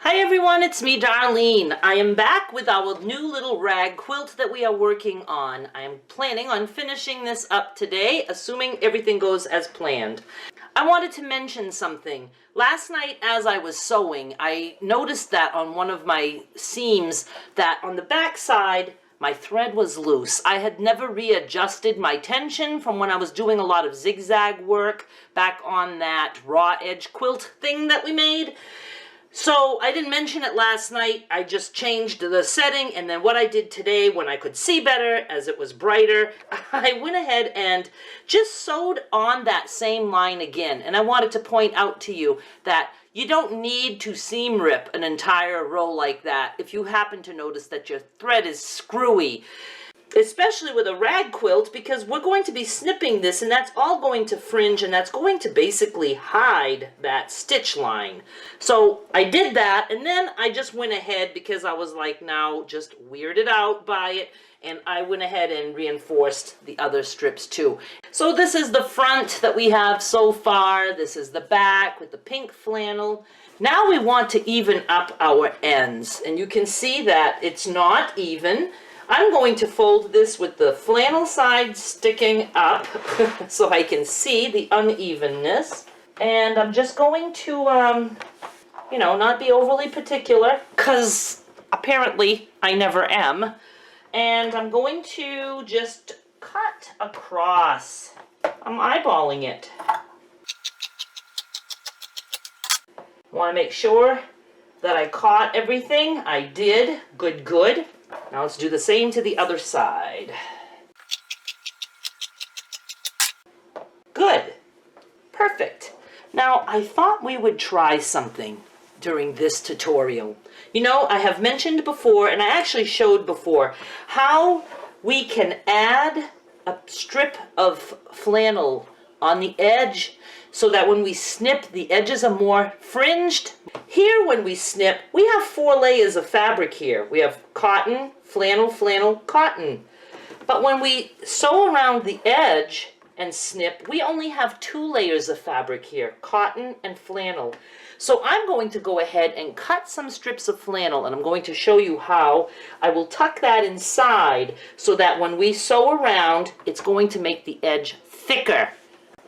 Hi everyone, it's me, Darlene. I am back with our new little rag quilt that we are working on. I am planning on finishing this up today, assuming everything goes as planned. I wanted to mention something. Last night as I was sewing, I noticed that on one of my seams that on the back side, my thread was loose. I had never readjusted my tension from when I was doing a lot of zigzag work back on that raw edge quilt thing that we made. So I didn't mention it last night. I just changed the setting, and then what I did today when I could see better as it was brighter, I went ahead and just sewed on that same line again. And I wanted to point out to you that you don't need to seam rip an entire row like that if you happen to notice that your thread is screwy. Especially with a rag quilt, because we're going to be snipping this, and that's all going to fringe, and that's going to basically hide that stitch line. So I did that, and then I just went ahead because I was like now just weirded out by it, and I went ahead and reinforced the other strips too. So this is the front that we have so far. This is the back with the pink flannel. Now we want to even up our ends, and you can see that it's not even. I'm going to fold this with the flannel side sticking up so I can see the unevenness. And I'm just going to, not be overly particular, because apparently I never am. And I'm going to just cut across. I'm eyeballing it. I want to make sure that I caught everything. I did. Good, good. Now let's do the same to the other side. Good. Perfect. Now I thought we would try something during this tutorial. You know, I have mentioned before, and I actually showed before, how we can add a strip of flannel on the edge so that when we snip, the edges are more fringed. Here when we snip, we have 4 layers of fabric here. We have cotton, flannel, flannel, cotton. But when we sew around the edge and snip, we only have 2 layers of fabric here, cotton and flannel. So I'm going to go ahead and cut some strips of flannel, and I'm going to show you how. I will tuck that inside so that when we sew around, it's going to make the edge thicker.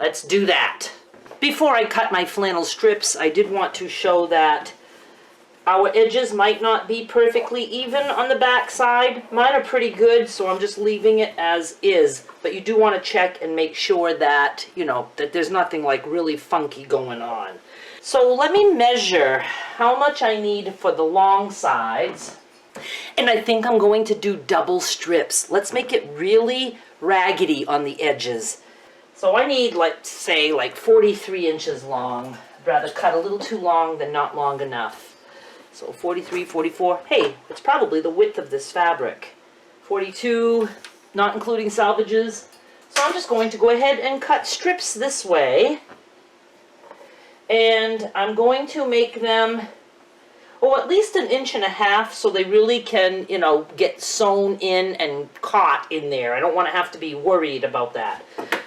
Let's do that. Before I cut my flannel strips, I did want to show that our edges might not be perfectly even on the back side. Mine are pretty good, so I'm just leaving it as is. But you do want to check and make sure that, that there's nothing like really funky going on. So let me measure how much I need for the long sides. And I think I'm going to do double strips. Let's make it really raggedy on the edges. So I need, let's say, like 43 inches long. I'd rather cut a little too long than not long enough. So 43, 44. Hey, it's probably the width of this fabric. 42, not including salvages. So I'm just going to go ahead and cut strips this way. And I'm going to make them, at least 1.5 inches so they really can, get sewn in and caught in there. I don't want to have to be worried about that.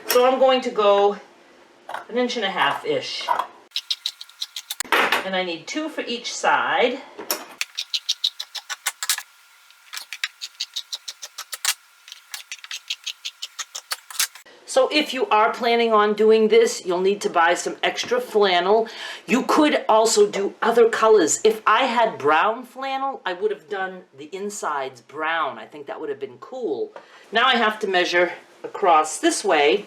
So I'm going to go 1.5 inches-ish. And I need 2 for each side. So if you are planning on doing this, you'll need to buy some extra flannel. You could also do other colors. If I had brown flannel, I would have done the insides brown. I think that would have been cool. Now I have to measure across this way.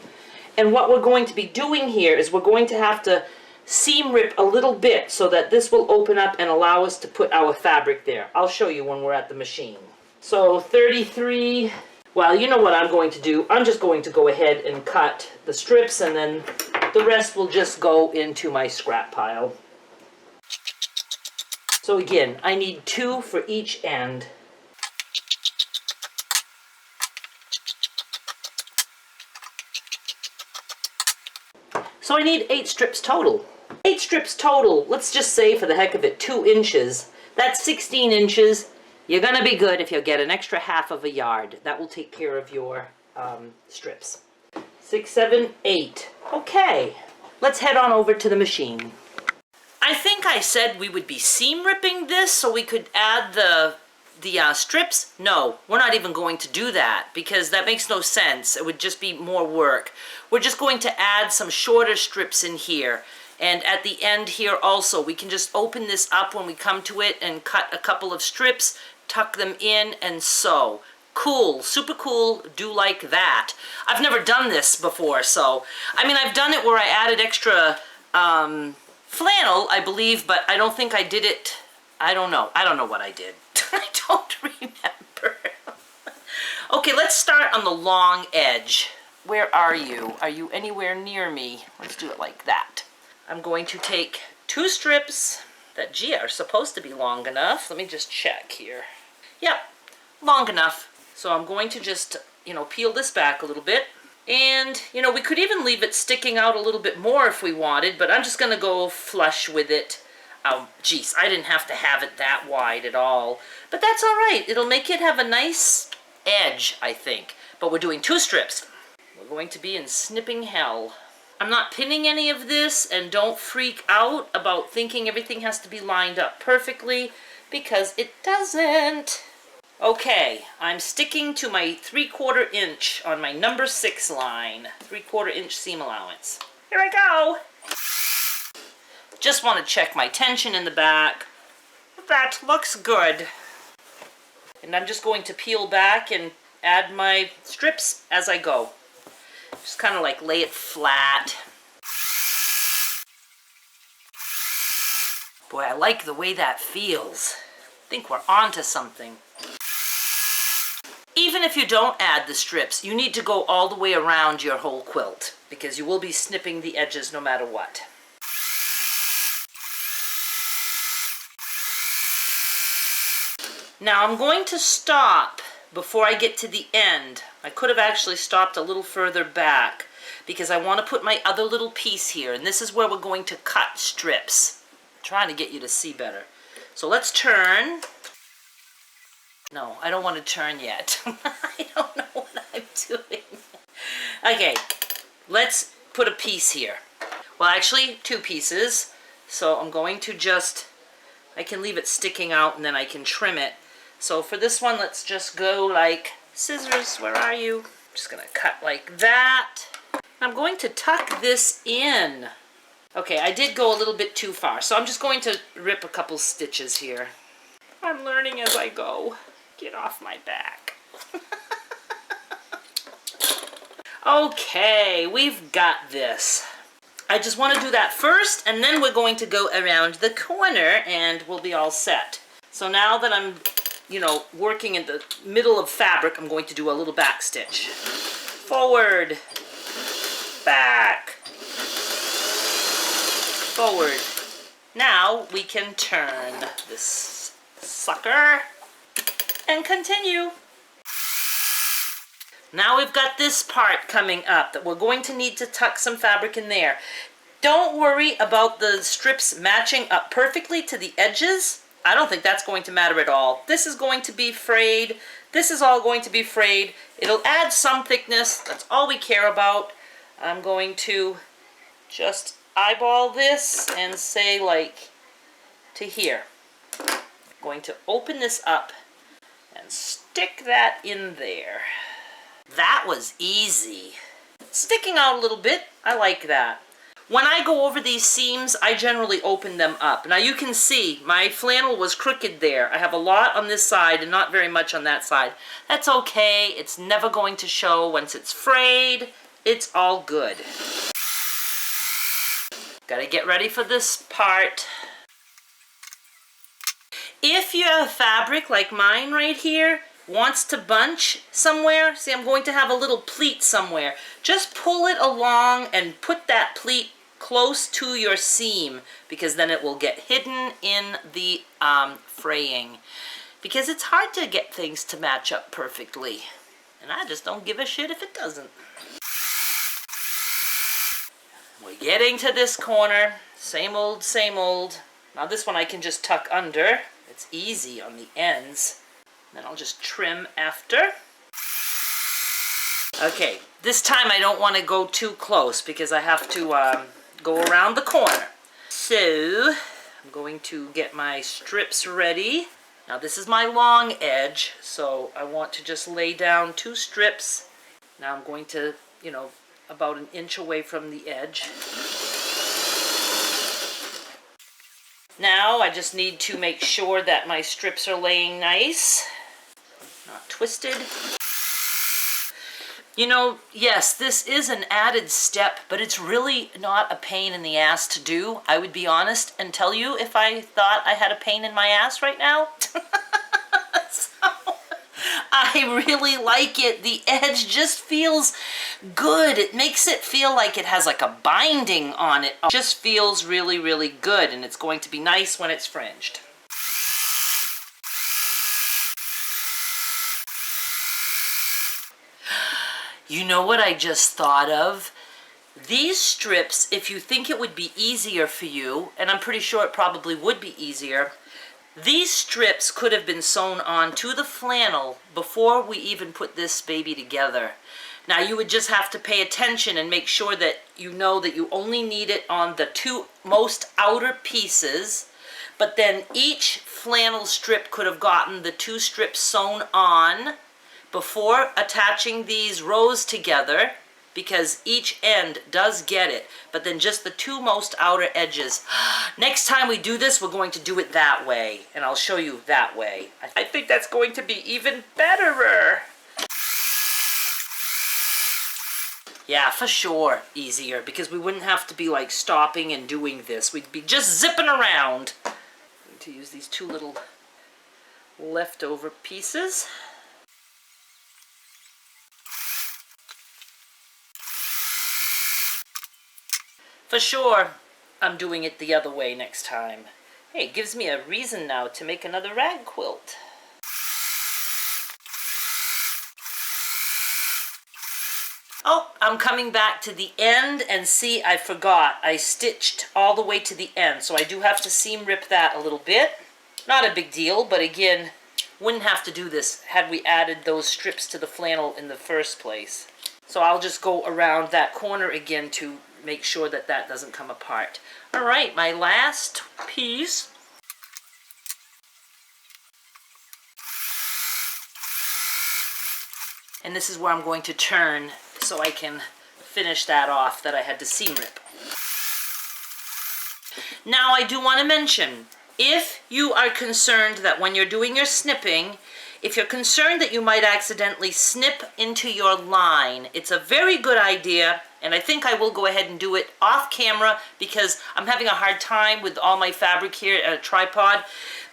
And what we're going to be doing here is we're going to have to seam rip a little bit so that this will open up and allow us to put our fabric there. I'll show you when we're at the machine. So 33, well, you know what I'm going to do. I'm just going to go ahead and cut the strips, and then the rest will just go into my scrap pile. So again, I need 2 for each end. So I need 8 strips total. 8 strips total, let's just say for the heck of it, 2 inches. That's 16 inches. You're gonna be good if you get an extra 1/2 yard. That will take care of your strips. 6, 7, 8. Okay, let's head on over to the machine. I think I said we would be seam ripping this so we could add the strips. No, we're not even going to do that because that makes no sense. It would just be more work. We're just going to add some shorter strips in here. And at the end here also, we can just open this up when we come to it and cut a couple of strips, tuck them in, and sew. Cool, super cool, do like that. I've never done this before, so, I mean, I've done it where I added extra flannel, I believe, but I don't think I did it. I don't know what I did. I don't remember. Okay, let's start on the long edge. Where are you? Are you anywhere near me? Let's do it like that. I'm going to take 2 strips that, gee, are supposed to be long enough. Let me just check here. Yep, long enough. So I'm going to just, peel this back a little bit. And, we could even leave it sticking out a little bit more if we wanted, but I'm just going to go flush with it. Oh, geez, I didn't have to have it that wide at all. But that's all right. It'll make it have a nice edge, I think. But we're doing 2 strips. We're going to be in snipping hell. I'm not pinning any of this, and don't freak out about thinking everything has to be lined up perfectly, because it doesn't. Okay, I'm sticking to my 3/4 inch on my number 6 line. 3/4 inch seam allowance. Here I go. Just want to check my tension in the back. That looks good. And I'm just going to peel back and add my strips as I go. Just kind of like lay it flat. Boy, I like the way that feels. I think we're onto something. Even if you don't add the strips, you need to go all the way around your whole quilt because you will be snipping the edges no matter what. Now I'm going to stop before I get to the end. I could have actually stopped a little further back because I want to put my other little piece here, and this is where we're going to cut strips. I'm trying to get you to see better. So let's turn. No, I don't want to turn yet. I don't know what I'm doing. Okay, let's put a piece here. Well, actually, 2 pieces. So I'm going to just, I can leave it sticking out and then I can trim it. So for this one, let's just go like scissors. Where are you? Just gonna cut like that. I'm going to tuck this in. Okay, I did go a little bit too far, so I'm just going to rip a couple stitches here. I'm learning as I go. Get off my back. Okay, we've got this. I just want to do that first, and then we're going to go around the corner, and we'll be all set. So now that I'm working in the middle of fabric, I'm going to do a little back stitch. Forward, back, forward. Now we can turn this sucker and continue. Now we've got this part coming up that we're going to need to tuck some fabric in there. Don't worry about the strips matching up perfectly to the edges. I don't think that's going to matter at all. This is going to be frayed. This is all going to be frayed. It'll add some thickness. That's all we care about. I'm going to just eyeball this and say like to here. I'm going to open this up and stick that in there. That was easy. Sticking out a little bit. I like that. When I go over these seams, I generally open them up. Now you can see my flannel was crooked there. I have a lot on this side and not very much on that side. That's okay. It's never going to show once it's frayed. It's all good. Gotta get ready for this part. If you have fabric like mine right here, wants to bunch somewhere, see I'm going to have a little pleat somewhere. Just pull it along and put that pleat close to your seam because then it will get hidden in the fraying. Because it's hard to get things to match up perfectly. And I just don't give a shit if it doesn't. We're getting to this corner. Same old, same old. Now this one I can just tuck under. It's easy on the ends. Then I'll just trim after. Okay, this time I don't want to go too close because I have to go around the corner. So, I'm going to get my strips ready. Now this is my long edge, so I want to just lay down 2 strips. Now I'm going to, you know, about 1 inch away from the edge. Now I just need to make sure that my strips are laying nice, not twisted. You know, yes, this is an added step, but it's really not a pain in the ass to do. I would be honest and tell you if I thought I had a pain in my ass right now. So, I really like it. The edge just feels good. It makes it feel like it has like a binding on it. It just feels really, really good, and it's going to be nice when it's fringed. You know what I just thought of? These strips, if you think it would be easier for you, and I'm pretty sure it probably would be easier, these strips could have been sewn onto the flannel before we even put this baby together. Now you would just have to pay attention and make sure that you know that you only need it on the 2 most outer pieces, but then each flannel strip could have gotten the 2 strips sewn on before attaching these rows together, because each end does get it, but then just the 2 most outer edges. Next time we do this, we're going to do it that way, and I'll show you that way. I think that's going to be even betterer. Yeah, for sure easier, because we wouldn't have to be like stopping and doing this. We'd be just zipping around. I'm going to use these 2 little leftover pieces. For sure, I'm doing it the other way next time. Hey, it gives me a reason now to make another rag quilt. Oh, I'm coming back to the end, and see, I forgot. I stitched all the way to the end, so I do have to seam rip that a little bit. Not a big deal, but again, wouldn't have to do this had we added those strips to the flannel in the first place. So I'll just go around that corner again to make sure that that doesn't come apart. All right, my last piece. And this is where I'm going to turn so I can finish that off that I had to seam rip. Now I do want to mention, if you are concerned that when you're doing your snipping, if you're concerned that you might accidentally snip into your line, it's a very good idea, and I think I will go ahead and do it off camera because I'm having a hard time with all my fabric here at a tripod.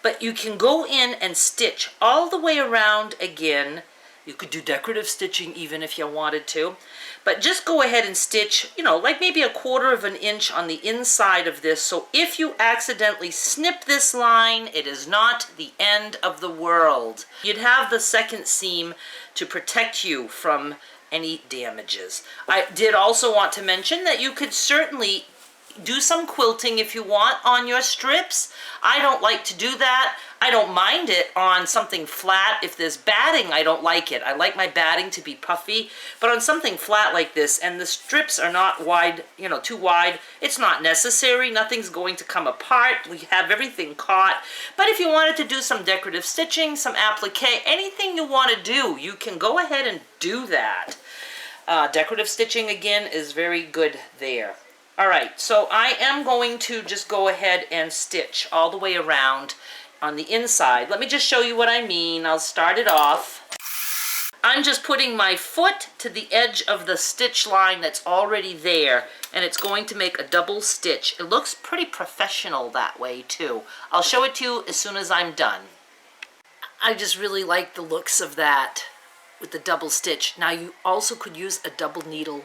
But you can go in and stitch all the way around again. You could do decorative stitching even if you wanted to. But just go ahead and stitch, you know, like maybe 1/4 of an inch on the inside of this. So if you accidentally snip this line, it is not the end of the world. You'd have the second seam to protect you from any damages. I did also want to mention that you could certainly do some quilting if you want on your strips. I don't like to do that. I don't mind it on something flat. If there's batting, I don't like it. I like my batting to be puffy, but on something flat like this, and the strips are not wide, you know, too wide, it's not necessary. Nothing's going to come apart. We have everything caught. But if you wanted to do some decorative stitching, some applique, anything you want to do, you can go ahead and do that. Decorative stitching, again, is very good there. All right, so I am going to just go ahead and stitch all the way around on the inside. Let me just show you what I mean. I'll start it off. I'm just putting my foot to the edge of the stitch line that's already there, and it's going to make a double stitch. It looks pretty professional that way too. I'll show it to you as soon as I'm done. I just really like the looks of that with the double stitch. Now you also could use a double needle,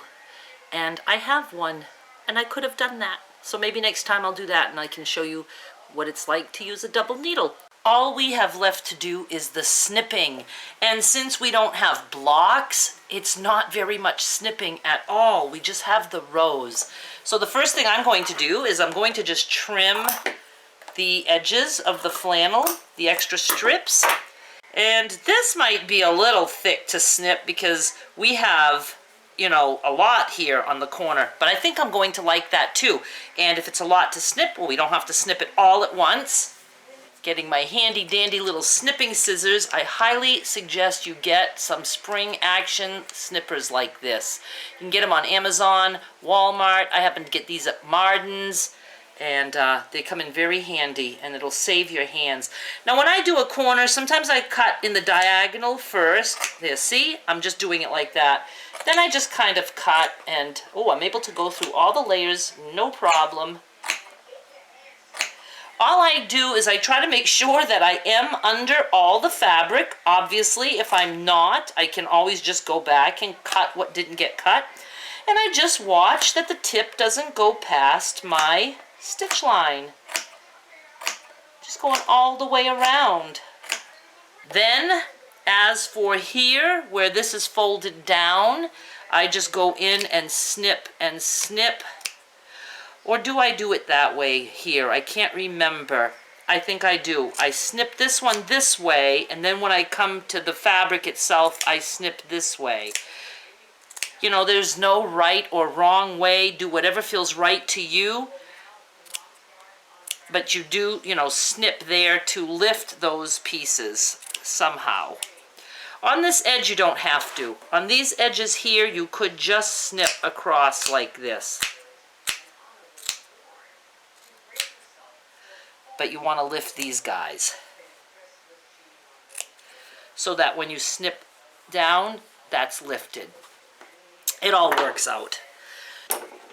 and I have one, and I could have done that. So maybe next time I'll do that and I can show you what it's like to use a double needle. All we have left to do is the snipping. And since we don't have blocks, it's not very much snipping at all. We just have the rows. So the first thing I'm going to do is I'm going to just trim the edges of the flannel, the extra strips. And this might be a little thick to snip because we have you know, a lot here on the corner, but I think I'm going to like that too. And if it's a lot to snip, well, we don't have to snip it all at once. Getting my handy dandy little snipping scissors, I highly suggest you get some spring action snippers like this. You can get them on Amazon, Walmart. I happen to get these at Marden's, and they come in very handy, and it'll save your hands. Now when I do a corner, sometimes I cut in the diagonal first. There, see? I'm just doing it like that. Then I just kind of cut, and oh, I'm able to go through all the layers, no problem. All I do is I try to make sure that I am under all the fabric. Obviously, if I'm not, I can always just go back and cut what didn't get cut. And I just watch that the tip doesn't go past my stitch line. Just going all the way around. Then, as for here, where this is folded down, I just go in and snip and snip. Or do I do it that way here? I can't remember. I think I do. I snip this one this way, and then when I come to the fabric itself, I snip this way. You know, there's no right or wrong way. Do whatever feels right to you. But you do, you know, snip there to lift those pieces somehow. On this edge, you don't have to. On these edges here, you could just snip across like this. But you want to lift these guys so that when you snip down, that's lifted. It all works out.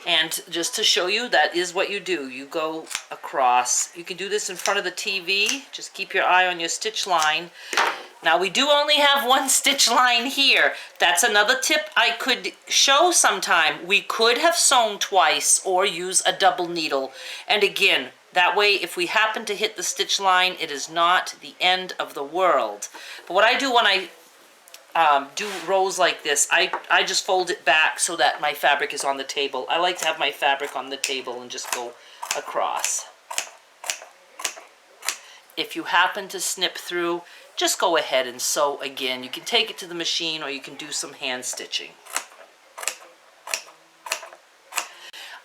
And just to show you, that is what you do. You go across. You can do this in front of the TV. Just keep your eye on your stitch line. Now we do only have one stitch line here. That's another tip I could show sometime. We could have sewn twice or use a double needle. And again, that way, if we happen to hit the stitch line, it is not the end of the world. But what I do when I do rows like this, I just fold it back so that my fabric is on the table. I like to have my fabric on the table and just go across. If you happen to snip through, just go ahead and sew again. You can take it to the machine or you can do some hand stitching.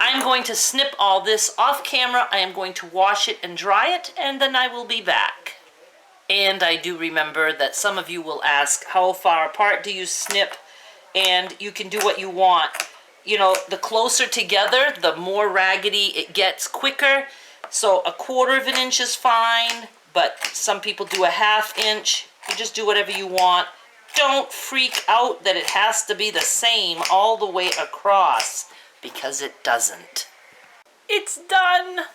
I'm going to snip all this off camera. I am going to wash it and dry it, and then I will be back. And I do remember that some of you will ask, how far apart do you snip? And you can do what you want. You know, the closer together, the more raggedy it gets quicker. So 1/4 inch is fine, but some people do 1/2 inch. You just do whatever you want. Don't freak out that it has to be the same all the way across, because it doesn't. It's done.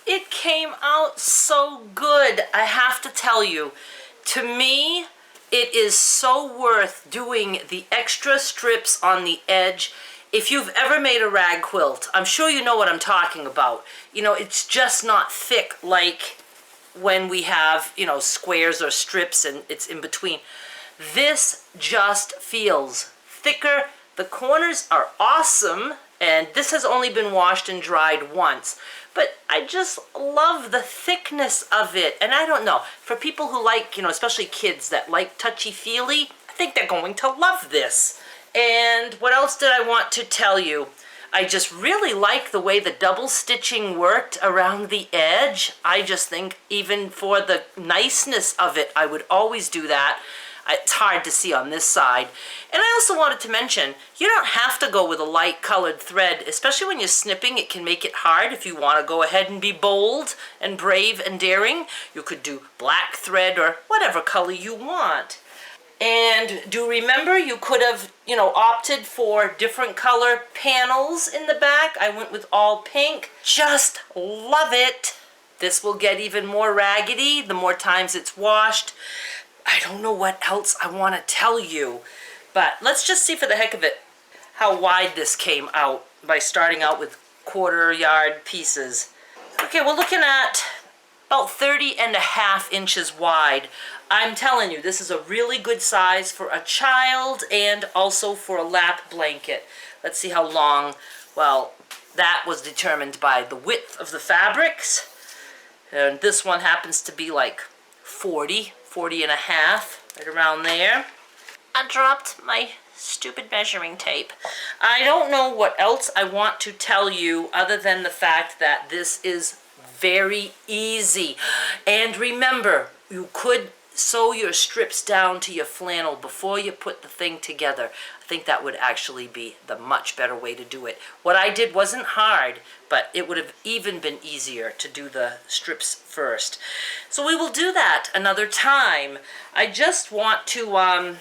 It came out so good, I have to tell you. To me, it is so worth doing the extra strips on the edge. If you've ever made a rag quilt, I'm sure you know what I'm talking about. You know, it's just not thick like when we have, you know, squares or strips and it's in between. This just feels thicker. The corners are awesome. And this has only been washed and dried once. But I just love the thickness of it. And I don't know, for people who like, you know, especially kids that like touchy-feely, I think they're going to love this. And what else did I want to tell you? I just really like the way the double stitching worked around the edge. I just think even for the niceness of it, I would always do that. It's hard to see on this side. And I also wanted to mention, you don't have to go with a light colored thread, especially when you're snipping. It can make it hard if you want to go ahead and be bold and brave and daring. You could do black thread or whatever color you want. And do remember, you could have, you know, opted for different color panels in the back. I went with all pink. Just love it. This will get even more raggedy the more times it's washed. I don't know what else I want to tell you, but let's just see for the heck of it how wide this came out by starting out with 1/4 yard pieces. Okay, we're looking at about 30.5 inches wide. I'm telling you, this is a really good size for a child and also for a lap blanket. Let's see how long. Well, that was determined by the width of the fabrics. And this one happens to be like 40.5, right around there. I dropped my stupid measuring tape. I don't know what else I want to tell you other than the fact that this is very easy. And remember, you could sew your strips down to your flannel before you put the thing together. I think that would actually be the much better way to do it. What I did wasn't hard, but it would have even been easier to do the strips first. So we will do that another time. I just want to, I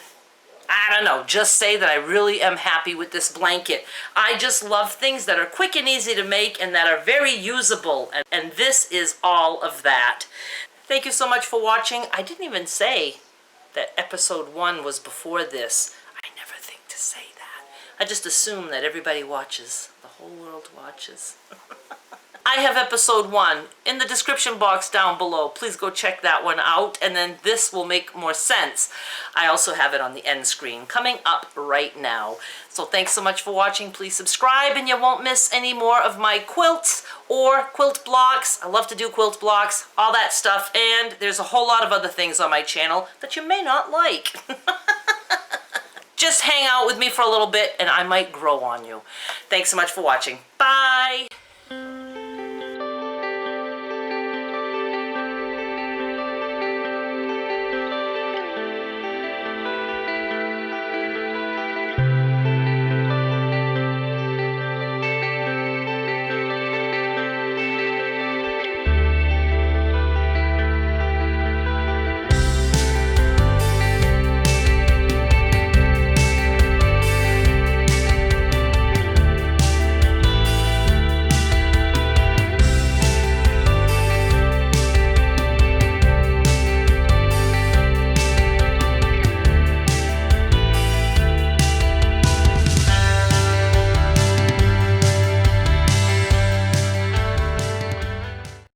don't know, just say that I really am happy with this blanket. I just love things that are quick and easy to make and that are very usable, and this is all of that. Thank you so much for watching. I didn't even say that episode 1 was before this. I never think to say that. I just assume that everybody watches. The whole world watches. I have episode 1 in the description box down below. Please go check that one out, and then this will make more sense. I also have it on the end screen coming up right now. So thanks so much for watching. Please subscribe and you won't miss any more of my quilts or quilt blocks. I love to do quilt blocks, all that stuff, and there's a whole lot of other things on my channel that you may not like. Just hang out with me for a little bit and I might grow on you. Thanks so much for watching. Bye!